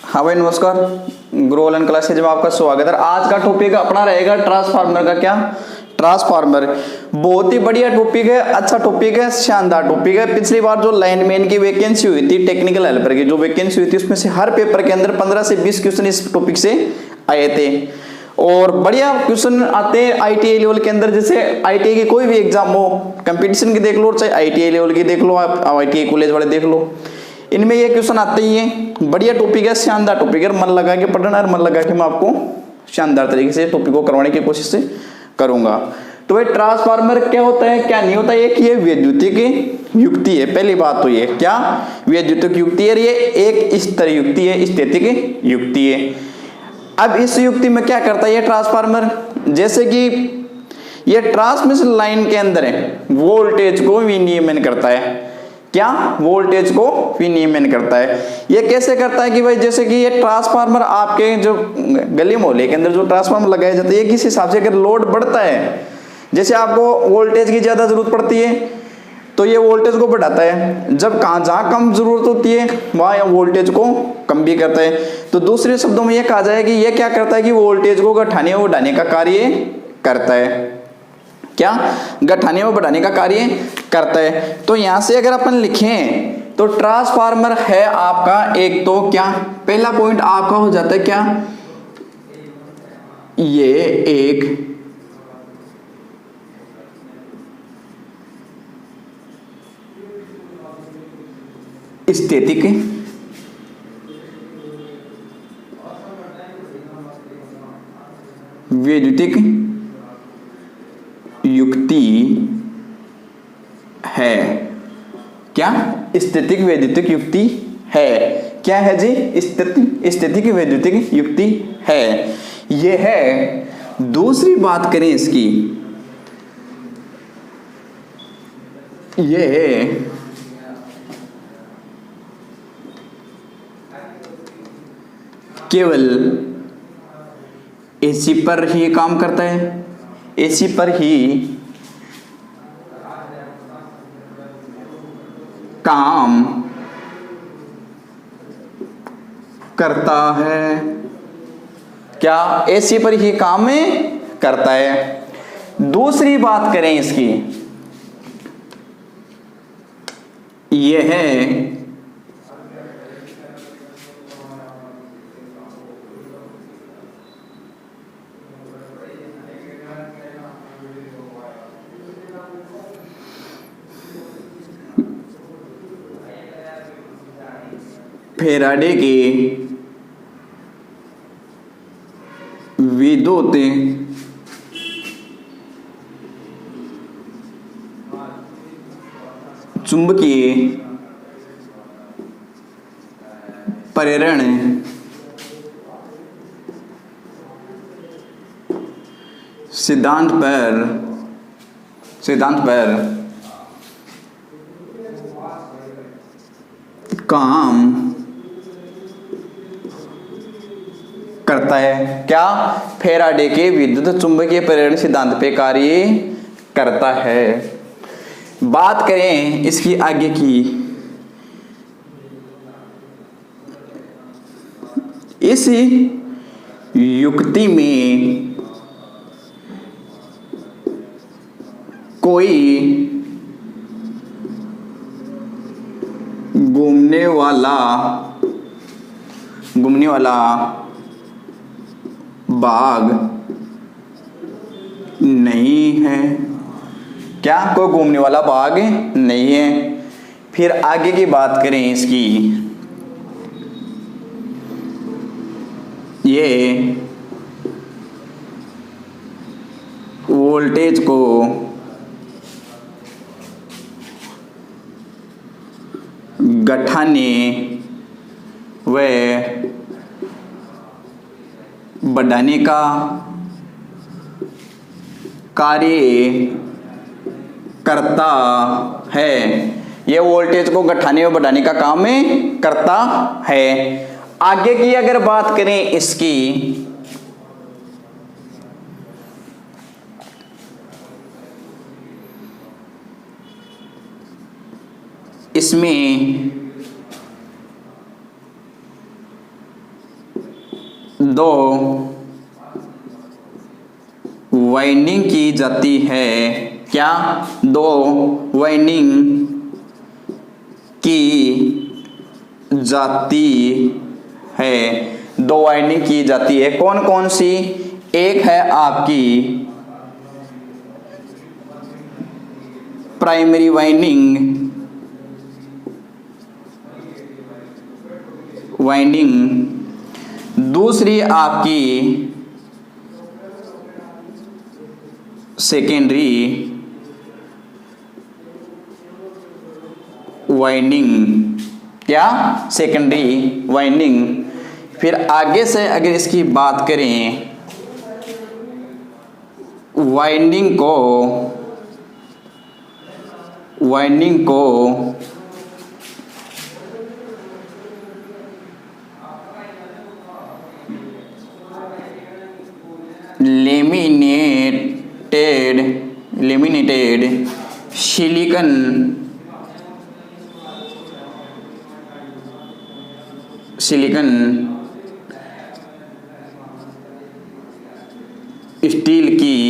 हाँ भाई नमस्कार। ग्रो ऑनलाइन क्लासेज में आपका स्वागत है। आज का टॉपिक अपना रहेगा ट्रांसफार्मर का। क्या ट्रांसफार्मर बहुत ही बढ़िया टॉपिक है, अच्छा टॉपिक है, शानदार टॉपिक है। पिछली बार जो लाइनमैन की वैकेंसी हुई थी, टेक्निकल हेल्पर की जो वैकेंसी हुई थी, उसमें से हर पेपर के अंदर 15 से 20 क्वेश्चन इस टॉपिक से आए थे और बढ़िया क्वेश्चन आते हैं आईटीआई लेवल के अंदर। जैसे आईटीआई की कोई भी एग्जाम हो, कंपटीशन की देख लो, चाहे आईटीआई लेवल की देख लो, आप आईटीआई कॉलेज वाले देख लो, इनमें ये क्वेश्चन आते ही हैं। बढ़िया टॉपिक है, शानदार टॉपिक है, मन लगा के पढ़ना और मन लगा के मैं आपको शानदार तरीके से टॉपिक को करवाने की कोशिश से करूंगा। तो भाई ट्रांसफार्मर क्या होता है, क्या नहीं होता है? कि ये वैद्युतिक युक्ति है। पहली बात तो ये क्या वैद्युतिक युक्ति है, ये एक स्तर युक्ति है, स्थैतिक युक्ति है। अब इस युक्ति में क्या करता है ये ट्रांसफार्मर, जैसे कि ये ट्रांसमिशन लाइन के अंदर है, वोल्टेज को विनियमन करता है। क्या वोल्टेज को विनियमन करता है। ये कैसे करता है कि भाई जैसे कि ये ट्रांसफार्मर आपके जो गली मोहल्ले के अंदर जो ट्रांसफार्मर लगाया जाता है, ये किस हिसाब से अगर लोड बढ़ता है, जैसे आपको वोल्टेज की ज्यादा जरूरत पड़ती है तो ये वोल्टेज को बढ़ाता है, जब जहां कम जरूरत होती है वहां वोल्टेज को कम भी करता है। तो दूसरे शब्दों में ये कहा जाए कि ये क्या करता है कि वोल्टेज को घटाने और बढ़ाने का कार्य करता है। क्या घटाने और बढ़ाने का कार्य करता है। तो यहां से अगर अपन लिखें तो ट्रांसफार्मर है आपका एक, तो क्या पहला पॉइंट आपका हो जाता है क्या, ये एक स्थैतिक वैद्युतिक युक्ति है। क्या स्थैतिक वैद्युतिक युक्ति है। क्या है जी? स्थैतिक वैद्युतिक युक्ति है। यह है। दूसरी बात करें इसकी, यह है केवल एसी पर ही काम करता है, एसी पर ही काम करता है। क्या एसी पर ही काम में करता है। दूसरी बात करें इसकी, यह है फैराडे के विद्युत चुंबकीय प्रेरण सिद्धांत पर काम करता है। क्या फैराडे के विद्युत चुंबकीय प्रेरण सिद्धांत पे कार्य करता है। बात करें इसकी आगे की, इस युक्ति में कोई घूमने वाला भाग नहीं है। क्या कोई घूमने वाला भाग नहीं है। फिर आगे की बात करें इसकी, ये वोल्टेज को घटाने व बढ़ाने का कार्य करता है। यह वोल्टेज को घटाने और बढ़ाने का काम करता है। आगे की अगर बात करें इसकी, इसमें दो वाइंडिंग की जाती है। क्या? दो वाइंडिंग की जाती है। दो वाइंडिंग की जाती है। कौन कौन सी? एक है आपकी प्राइमरी वाइंडिंग, दूसरी आपकी सेकेंडरी वाइंडिंग। क्या? Secondary winding. फिर आगे से अगर इसकी बात करें, वाइंडिंग को लेमिनेटेड सिलिकॉन स्टील की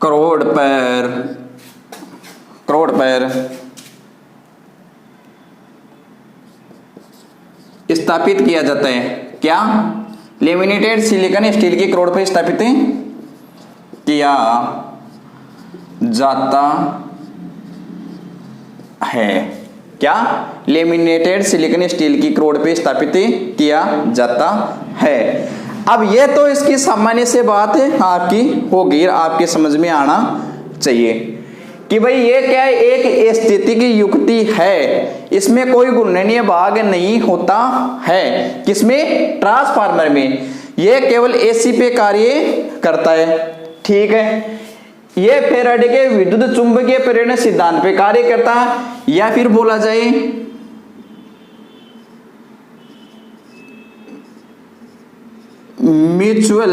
करोड़ पर स्थापित किया जाता है। क्या? लेमिनेटेड सिलिकॉन स्टील की करोड़ पर स्थापित किया जाता है। क्या? लेमिनेटेड सिलिकॉन स्टील की करोड़ पे स्थापित किया जाता है। अब ये तो इसकी सामान्य से बात है आपकी होगी, आपके समझ में आना चाहिए कि भाई ये क्या है, एक स्थिति की युक्ति है, इसमें कोई गुणनीय भाग नहीं होता है। किसमें? ट्रांसफार्मर में। ये केवल एसी पे कार्य करता है। ठीक है। ये फैराडे के विद्युत चुंबकीय प्रेरण सिद्धांत पे कार्य करता है, या फिर बोला जाए म्यूचुअल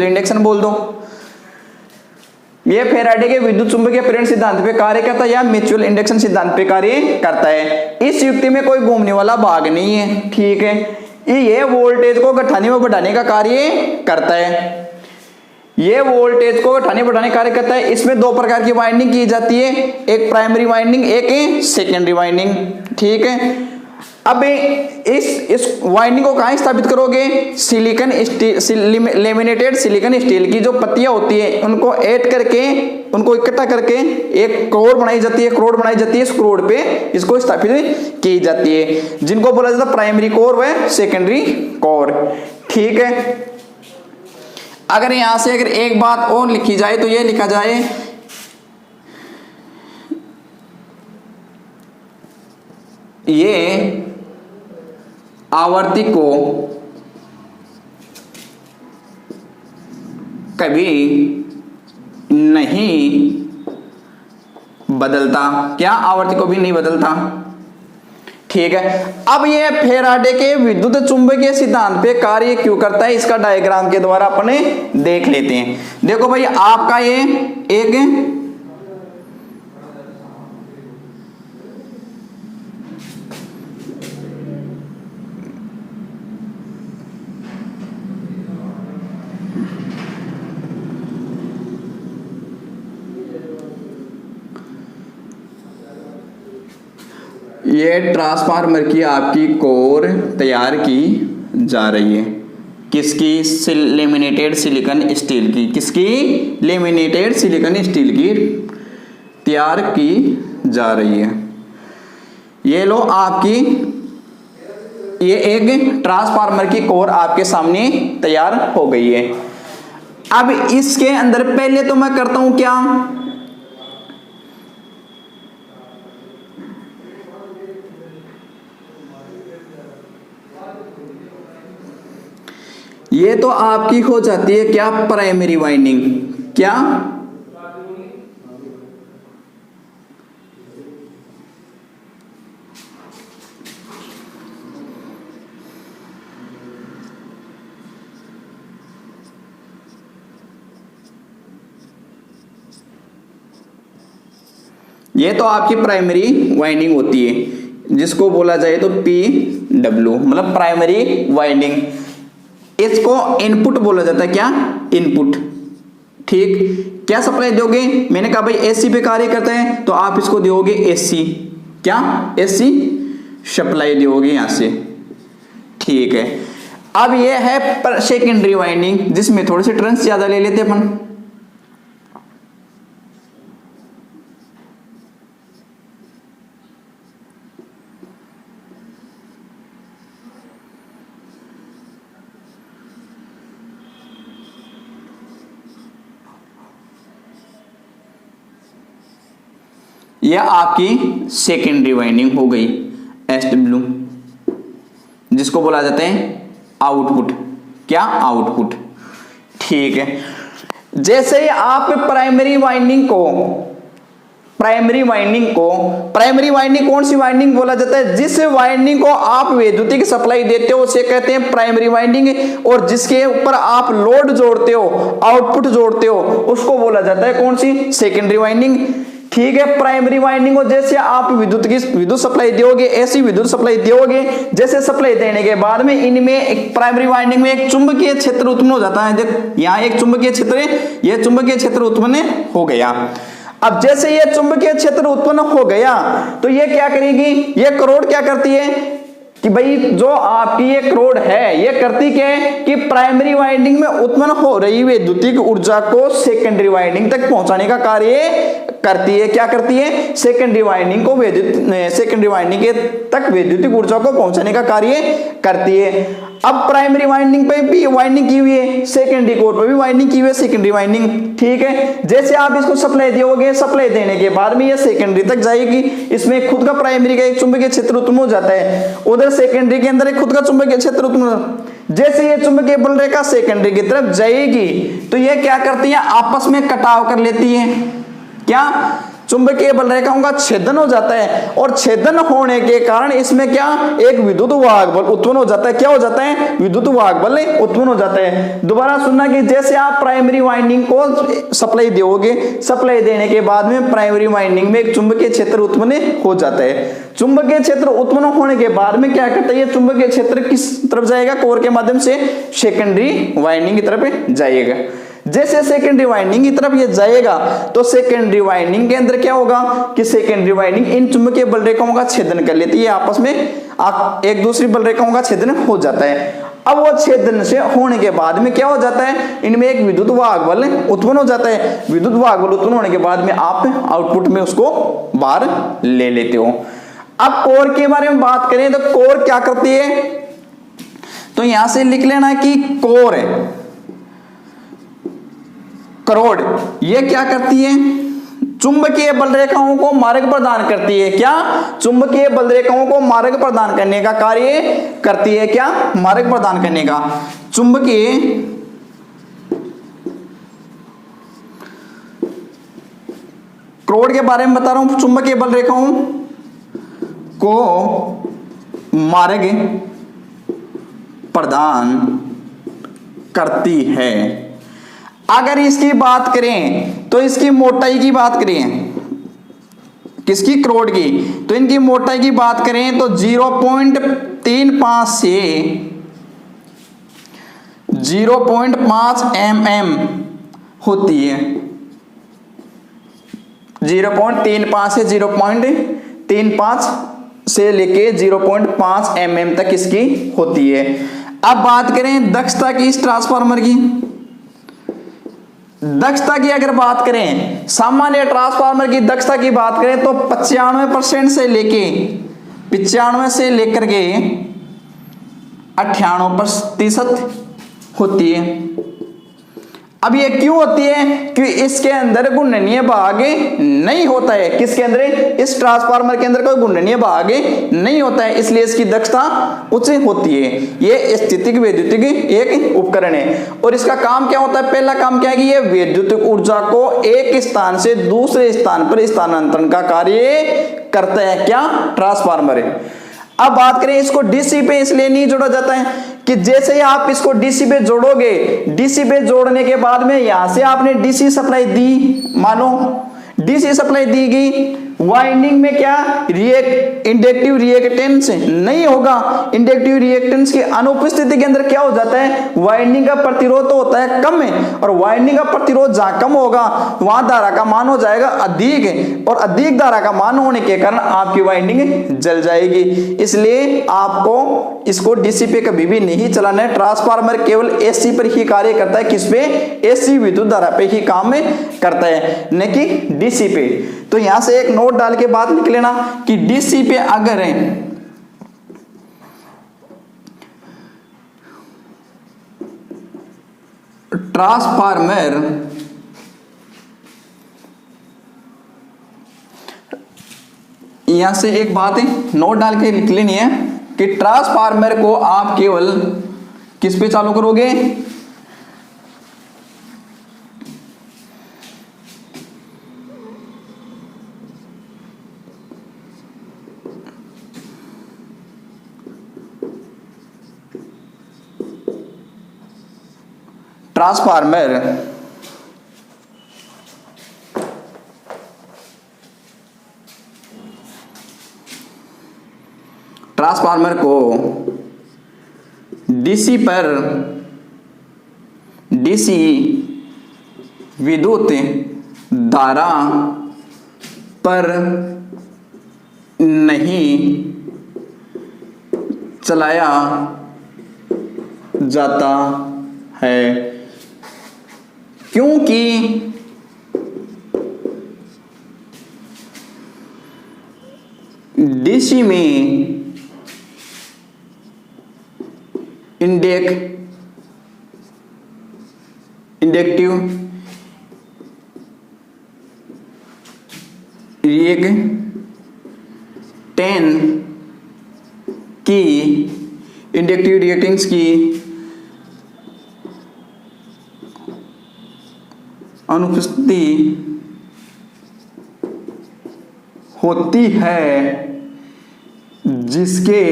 इंडक्शन बोल दो। ये फैराडे के विद्युत चुंबकीय प्रेरण सिद्धांत पे कार्य करता है या म्यूचुअल इंडक्शन सिद्धांत पे कार्य करता है। इस युक्ति में कोई घूमने वाला भाग नहीं है। ठीक है। ये वोल्टेज को घटाने व बढ़ाने का कार्य करता है। ये वोल्टेज को घटाने बढ़ाने का कार्य करता है। इसमें दो प्रकार की वाइंडिंग की जाती है, एक प्राइमरी वाइंडिंग, एक सेकेंडरी वाइंडिंग। ठीक है। अब इस वाइंडिंग को कहां स्थापित करोगे? Silicon steel, laminated silicon steel की जो पत्तियां होती है उनको ऐड करके, उनको इकट्ठा करके एक करोड़ बनाई जाती है। करोड़ बनाई जाती है, इस करोड़ पे इसको स्थापित की जाती है, जिनको बोला जाता है प्राइमरी कोर व सेकेंडरी कोर। ठीक है। अगर यहां से अगर एक बात और लिखी जाए तो ये लिखा जाए, ये आवर्ती को कभी नहीं बदलता। क्या? आवर्ती को भी नहीं बदलता। ठीक है। अब ये फैराडे के विद्युत चुंबकीय सिद्धांत पे कार्य क्यों करता है, इसका डायग्राम के द्वारा अपने देख लेते हैं। देखो भाई, आपका ये एक ये ट्रांसफार्मर की आपकी कोर तैयार की जा रही है। किसकी? लेमिनेटेड सिलिकॉन स्टील की। किसकी? लेमिनेटेड सिलिकॉन स्टील की तैयार की जा रही है। ये लो आपकी, ये एक ट्रांसफार्मर की कोर आपके सामने तैयार हो गई है। अब इसके अंदर पहले तो मैं करता हूं क्या, ये तो आपकी हो जाती है क्या? Primary winding. क्या? ये तो आपकी प्राइमरी वाइंडिंग होती है, जिसको बोला जाए तो PW मतलब प्राइमरी वाइंडिंग। इसको इनपुट बोला जाता है, क्या? इनपुट। ठीक, क्या सप्लाई दोगे? मैंने कहा भाई AC पे कार्य करता है तो आप इसको दोगे AC, क्या? AC सप्लाई दोगे यहां से। ठीक है, अब ये है सेकेंडरी वाइंडिंग, जिसमें थोड़े से टर्न्स ज्यादा ले लेते अपन। यह आपकी सेकेंडरी वाइंडिंग हो गई SW, जिसको बोला जाता है आउटपुट, क्या? आउटपुट। ठीक है, जैसे ही आप प्राइमरी वाइंडिंग कौन सी वाइंडिंग बोला जाता है? जिस वाइंडिंग को आप वैद्युतिक सप्लाई देते हो उसे कहते हैं प्राइमरी वाइंडिंग, और जिसके ऊपर आप लोड जोड़ते हो, आउटपुट जोड़ते हो, उसको बोला जाता है कौन सी? Secondary winding. ठीक है, प्राइमरी वाइंडिंग को जैसे आप विद्युत सप्लाई दोगे, ऐसी विद्युत सप्लाई दोगे, जैसे सप्लाई देने के बाद में इनमें एक प्राइमरी वाइंडिंग में एक चुंबकीय क्षेत्र उत्पन्न हो जाता है। देख यहाँ एक चुंबकीय क्षेत्र है, यह चुंबकीय क्षेत्र उत्पन्न हो गया। अब जैसे ये चुंबकीय क्षेत्र उत्पन्न हो गया तो ये क्या करेगी? ये करोड़ क्या करती है कि भाई जो आपकी ये करोड़ है, ये करती क्या है कि प्राइमरी वाइंडिंग में उत्पन्न हो रही वैद्युतिक ऊर्जा को सेकेंडरी वाइंडिंग तक पहुंचाने का कार्य करती है। क्या करती है? सेकेंडरी वाइंडिंग के तक वैद्युतिक ऊर्जा को पहुंचाने का कार्य करती है। अब प्राइमरी वाइंडिंग पे भी वाइंडिंग की हुई है, सेकेंडरी कोर पे भी वाइंडिंग की हुई है, सेकेंडरी वाइंडिंग। ठीक है, जैसे आप इसको सप्लाई दोगे, सप्लाई देने के बाद में ये सेकेंडरी तक जाएगी, इसमें खुद का प्राइमरी का एक चुंबकीय क्षेत्र उत्पन्न हो जाता है, उधर सेकेंडरी के अंदर एक खुद का चुंबकीय क्षेत्र उत्पन्न। जैसे ये चुंबकीय बल रेखा सेकेंडरी की तरफ जाएगी तो ये क्या करती है? आपस में कटाव कर लेती है। क्या? चुंबकीय बल रेखाओं का छेदन हो जाता है, और छेदन होने के कारण इसमें क्या? एक विद्युत वाहक बल उत्पन्न हो जाता है। क्या हो जाता है? विद्युत वाहक बल उत्पन्न हो जाता है। दोबारा सुनना कि जैसे आप प्राइमरी वाइंडिंग को सप्लाई दोगे, सप्लाई देने के बाद में प्राइमरी वाइंडिंग में एक चुंबकीय क्षेत्र उत्पन्न हो जाता है। चुंबकीय क्षेत्र उत्पन्न होने के बाद में क्या करता है? ये चुंबकीय क्षेत्र किस तरफ जाएगा? कोर के माध्यम से सेकेंडरी वाइंडिंग की तरफ जाएगा। जैसे सेकेंडरी वाइंडिंग की तरफ ये जाएगा तो सेकेंडरी वाइंडिंग के अंदर क्या होगा कि सेकेंडरी वाइंडिंग इन चुंबकीय बल रेखाओं का छेदन कर लेती है, आपस में एक दूसरी बल रेखाओं का छेदन हो जाता है। अब वो छेदन से होने के बाद में क्या हो जाता है? इनमें एक विद्युत वाहक बल उत्पन्न हो जाता है। विद्युत वाहक बल उत्पन्न होने के बाद में आप आउटपुट में उसको बाहर ले लेते हो। अब कोर के बारे में बात करें तो कोर क्या करती है? तो यहां से लिख लेना कि कोर है, करोड़, ये क्या करती है? चुंबकीय बल रेखाओं को मार्ग प्रदान करती है। क्या? चुंबकीय बल रेखाओं को मार्ग प्रदान करने का कार्य करती है। क्या? मार्ग प्रदान करने का। चुंबकीय करोड़ के बारे में बता रहा हूं। चुंबकीय बल रेखाओं को मार्ग प्रदान करती है। अगर इसकी बात करें तो इसकी मोटाई की बात करें, किसकी? करोड़ की। तो इनकी मोटाई की बात करें तो 0.35 से 0.5 mm होती है। 0.35 से 0.35 से लेके 0.5 mm तक इसकी होती है। अब बात करें दक्षता की इस ट्रांसफार्मर की। दक्षता की अगर बात करें, सामान्य ट्रांसफार्मर की दक्षता की बात करें तो 95% से लेके 95 से लेकर के 98% होती है। अब ये क्यों होती है? कि इसके अंदर गुणनीय भाग नहीं होता है। किसके अंदर? इस ट्रांसफार्मर के अंदर कोई गुणनीय भाग नहीं होता है, इसलिए इसकी दक्षता उच्च होती है। ये स्थितिक वैद्युतिक एक उपकरण है, और इसका काम क्या होता है? पहला काम क्या है कि ये वैद्युतिक ऊर्जा को एक स्थान से दूसरे स्थान पर स्थानांतरण का कार्य करता है। क्या? ट्रांसफार्मर है। अब बात करें इसको डीसी पे इसलिए नहीं जोड़ा जाता है कि जैसे ही आप इसको डीसी पे जोड़ोगे, डीसी पे जोड़ने के बाद में यहां से आपने डीसी सप्लाई दी, मानो डीसी सप्लाई दी गई, वाइंडिंग में क्या इंडक्टिव रिएक्टेंस नहीं होगा। इंडक्टिव रिएक्टेंस की अनुपस्थिति के अंदर क्या हो जाता है, वाइंडिंग का प्रतिरोध तो होता है कम है, और वाइंडिंग का प्रतिरोध जहां कम होगा वहां धारा का मान हो जाएगा अधिक, और अधिक धारा का मान होने के कारण आपकी वाइंडिंग जल जाएगी। इसलिए आपको इसको डीसी पे कभी भी नहीं चलाना है। ट्रांसफार्मर केवल एसी पर ही कार्य करता है, किस पे, एसी विद्युत धारा पे ही काम करता है, न कि डीसी पे। तो यहां से एक नोट डाल के बात लिख लेना कि डीसी पे अगर ट्रांसफार्मर यहां से एक बात नोट डाल के लिख लेनी है कि ट्रांसफार्मर को आप केवल किस पे चालू करोगे, ट्रांसफार्मर को डीसी पर, डीसी विद्युत धारा पर नहीं चलाया जाता है, क्योंकि डीसी में इंडक्टिव रिएक्टेंस की अनुपस्थिति होती है, जिसके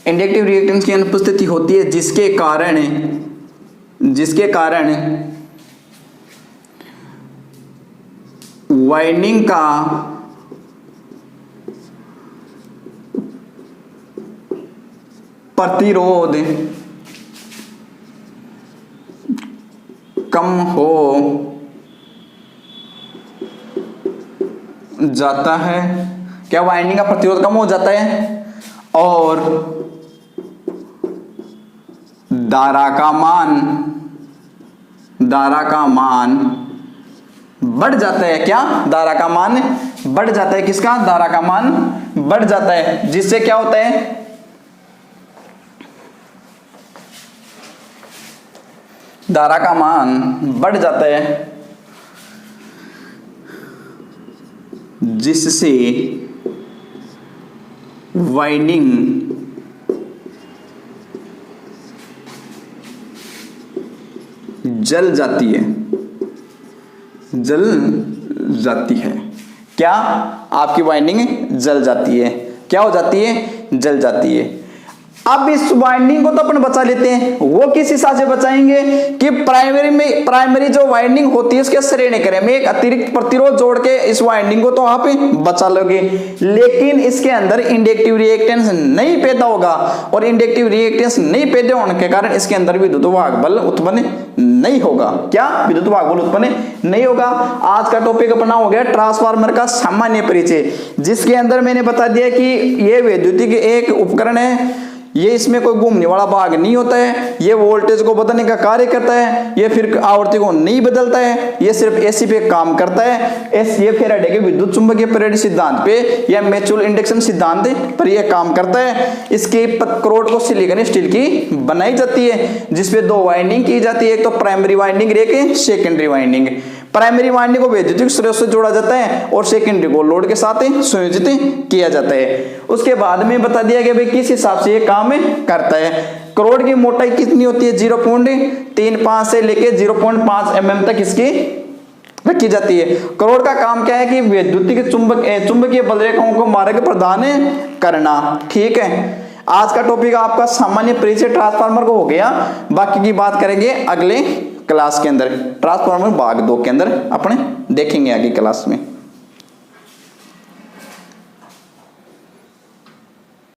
इंडक्टिव रिएक्टेंस की अनुपस्थिति होती है, जिसके कारण वाइंडिंग का प्रतिरोध कम हो जाता है। क्या वाइंडिंग का प्रतिरोध कम हो जाता है और धारा का मान बढ़ जाता है। क्या धारा का मान बढ़ जाता है, किसका, धारा का मान बढ़ जाता है, जिससे क्या होता है, धारा का मान बढ़ जाता है, जिससे वाइंडिंग जल जाती है। क्या, आपकी वाइंडिंग जल जाती है, क्या हो जाती है, जल जाती है। अब इस वाइंडिंग को तो अपन बचा लेते हैं, वो किस हिसाब से बचाएंगे कि प्राइमरी जो वाइंडिंग होती है उसके श्रेणी क्रम में एक अतिरिक्त प्रतिरोध जोड़ के इस वाइंडिंग को तो आप बचा लोगे, लेकिन इसके अंदर इंडक्टिव रिएक्टेंस नहीं पैदा होगा, और इंडक्टिव रिएक्टेंस नहीं पैदा होने के कारण इसके अंदर विद्युत वाहक बल उत्पन्न नहीं होगा। क्या, विद्युत वाहक बल उत्पन्न नहीं होगा। आज का टॉपिक अपना हो गया ट्रांसफार्मर का सामान्य परिचय, जिसके अंदर मैंने बता दिया कि यह वैद्युतिक एक उपकरण है, ये इसमें कोई घूमने वाला भाग नहीं होता है, ये वोल्टेज को बदलने का कार्य करता है, ये फिर आवृत्ति को नहीं बदलता है, ये सिर्फ एसी पे काम करता है। ये फैराडे के विद्युत चुंबकीय प्रेरण सिद्धांत पे या म्यूचुअल इंडक्शन सिद्धांत पर ये काम करता है। इसकी करोड़ को सिलिकॉन स्टील की बनाई जाती है, जिसपे दो वाइंडिंग की जाती है, एक तो प्राइमरी वाइंडिंग, एक सेकेंडरी वाइंडिंग। प्राइमरी वाइंडिंग को वैद्युतिक स्रोत से जोड़ा जाता है और सेकेंडरी को लोड के साथ संयोजित किया जाता है। उसके बाद में बता दिया गया भाई किस हिसाब से ये काम करता है। करोड़ की मोटाई कितनी होती है, 0.35 से लेके 0.5 mm तक इसकी रखी जाती है। करोड़ का काम क्या है कि वैद्युतिक चुंबकीय बल रेखाओं को मार्ग प्रदान करना। ठीक है, आज का टॉपिक आपका सामान्य परिचय ट्रांसफार्मर को हो गया, बाकी की बात करेंगे अगले क्लास के अंदर, ट्रांसफार्मर भाग 2 के अंदर अपने देखेंगे आगे क्लास में।